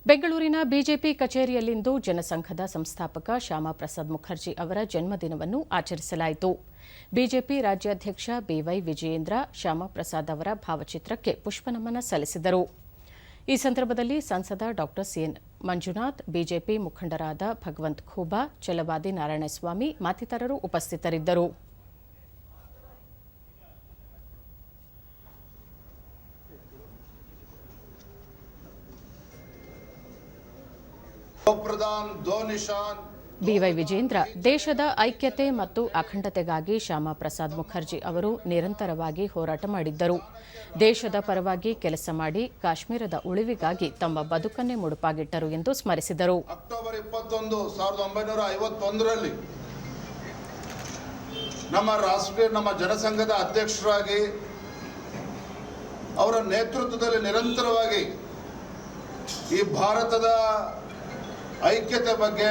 ಬೆಂಗಳೂರಿನ ಬಿಜೆಪಿ ಕಚೇರಿಯಲ್ಲಿಂದು ಜನಸಂಘದ ಸಂಸ್ಥಾಪಕ ಶ್ಯಾಮಪ್ರಸಾದ್ ಮುಖರ್ಜಿ ಅವರ ಜನ್ಮದಿನವನ್ನು ಆಚರಿಸಲಾಯಿತು. ಬಿಜೆಪಿ ರಾಜ್ಯಾಧ್ಯಕ್ಷ ಬಿವೈ ವಿಜಯೇಂದ್ರ ಶ್ಯಾಮಪ್ರಸಾದ್ ಅವರ ಭಾವಚಿತ್ರಕ್ಕೆ ಪುಷ್ಪನಮನ ಸಲ್ಲಿಸಿದರು. ಈ ಸಂದರ್ಭದಲ್ಲಿ ಸಂಸದ ಡಾ ಸಿಎನ್ ಮಂಜುನಾಥ್, ಬಿಜೆಪಿ ಮುಖಂಡರಾದ ಭಗವಂತ್ ಖೂಬಾ, ಛಲವಾದಿ ನಾರಾಯಣಸ್ವಾಮಿ ಮತ್ತಿತರರು ಉಪಸ್ಥಿತರಿದ್ದರು. ಬಿವೈ ವಿಜೇಂದ್ರ ದೇಶದ ಐಕ್ಯತೆ ಮತ್ತು ಅಖಂಡತೆಗಾಗಿ ಶ್ಯಾಮಪ್ರಸಾದ್ ಮುಖರ್ಜಿ ಅವರು ನಿರಂತರವಾಗಿ ಹೋರಾಟ ಮಾಡಿದ್ದರು. ದೇಶದ ಪರವಾಗಿ ಕೆಲಸ ಮಾಡಿ ಕಾಶ್ಮೀರದ ಉಳಿವಿಗಾಗಿ ತಮ್ಮ ಬದುಕನ್ನೇ ಮುಡುಪಾಗಿಟ್ಟರು ಎಂದು ಸ್ಮರಿಸಿದರು. ಅಕ್ಟೋಬರ್ 21, 1951ರಲ್ಲಿ ನಮ್ಮ ಜನಸಂಘದ ಅಧ್ಯಕ್ಷರಾಗಿ ಅವರ ನೇತೃತ್ವದಲ್ಲಿ ನಿರಂತರವಾಗಿ ಈ ಭಾರತದ ಐಕ್ಯತೆ ಬಗ್ಗೆ,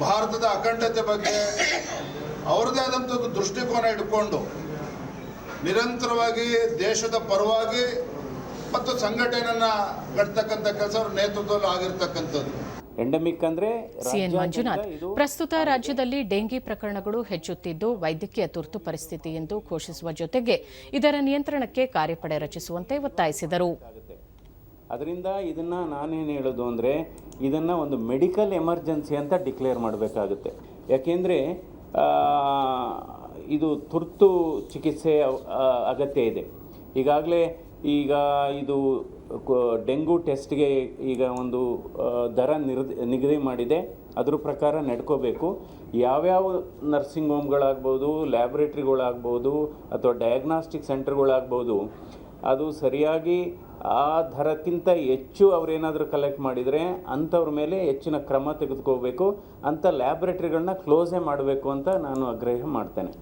ಭಾರತದ ಅಖಂಡತೆ ಬಗ್ಗೆ ಅವರದೇ ಆದಂಥ ಒಂದು ದೃಷ್ಟಿಕೋನ ಇಟ್ಕೊಂಡು ನಿರಂತರವಾಗಿ ದೇಶದ ಪರವಾಗಿ ಮತ್ತು ಸಂಘಟನೆಯನ್ನ ಕಟ್ತಕ್ಕಂಥ ಕೆಲಸ ಅವರ ನೇತೃತ್ವದಲ್ಲಿ ಆಗಿರ್ತಕ್ಕಂಥದ್ದು. ಎಂಡೆಮಿಕ್ ಅಂದ್ರೆ ಸಿಎನ್ ಮಂಜುನಾಥ್, ಪ್ರಸ್ತುತ ರಾಜ್ಯದಲ್ಲಿ ಡೆಂಗಿ ಪ್ರಕರಣಗಳು ಹೆಚ್ಚುತ್ತಿದ್ದು ವೈದ್ಯಕೀಯ ತುರ್ತು ಪರಿಸ್ಥಿತಿ ಎಂದು ಘೋಷಿಸುವ ಜೊತೆಗೆ ಇದರ ನಿಯಂತ್ರಣಕ್ಕೆ ಕಾರ್ಯಪಡೆ ರಚಿಸುವಂತೆ ಒತ್ತಾಯಿಸಿದರು. ಅದರಿಂದ ಇದನ್ನು ನಾನೇನು ಹೇಳೋದು ಅಂದರೆ ಇದನ್ನು ಒಂದು ಮೆಡಿಕಲ್ ಎಮರ್ಜೆನ್ಸಿ ಅಂತ ಡಿಕ್ಲೇರ್ ಮಾಡಬೇಕಾಗುತ್ತೆ. ಯಾಕೆಂದರೆ ಇದು ತುರ್ತು ಚಿಕಿತ್ಸೆ ಅಗತ್ಯ ಇದೆ. ಈಗಾಗಲೇ ಇದು ಡೆಂಗು ಟೆಸ್ಟ್ಗೆ ಈಗ ಒಂದು ದರ ನಿಗದಿ ಮಾಡಿದೆ. ಅದ್ರ ಪ್ರಕಾರ ನಡ್ಕೋಬೇಕು. ಯಾವ್ಯಾವ ನರ್ಸಿಂಗ್ ಹೋಮ್ಗಳಾಗ್ಬೋದು, ಲ್ಯಾಬ್ರೇಟ್ರಿಗಳಾಗ್ಬೋದು ಅಥವಾ ಡಯಾಗ್ನಾಸ್ಟಿಕ್ ಸೆಂಟರ್ಗಳಾಗ್ಬೋದು, ಅದು ಸರಿಯಾಗಿ ಆ ದರಕ್ಕಿಂತ ಹೆಚ್ಚು ಅವರೇನಾದರೂ ಕಲೆಕ್ಟ್ ಮಾಡಿದರೆ ಅಂಥವ್ರ ಮೇಲೆ ಹೆಚ್ಚಿನ ಕ್ರಮ ತೆಗೆದುಕೋಬೇಕು. ಅಂಥ ಲ್ಯಾಬ್ರೇಟ್ರಿಗಳನ್ನ ಕ್ಲೋಸೇ ಮಾಡಬೇಕು ಅಂತ ನಾನು ಆಗ್ರಹ ಮಾಡ್ತೇನೆ.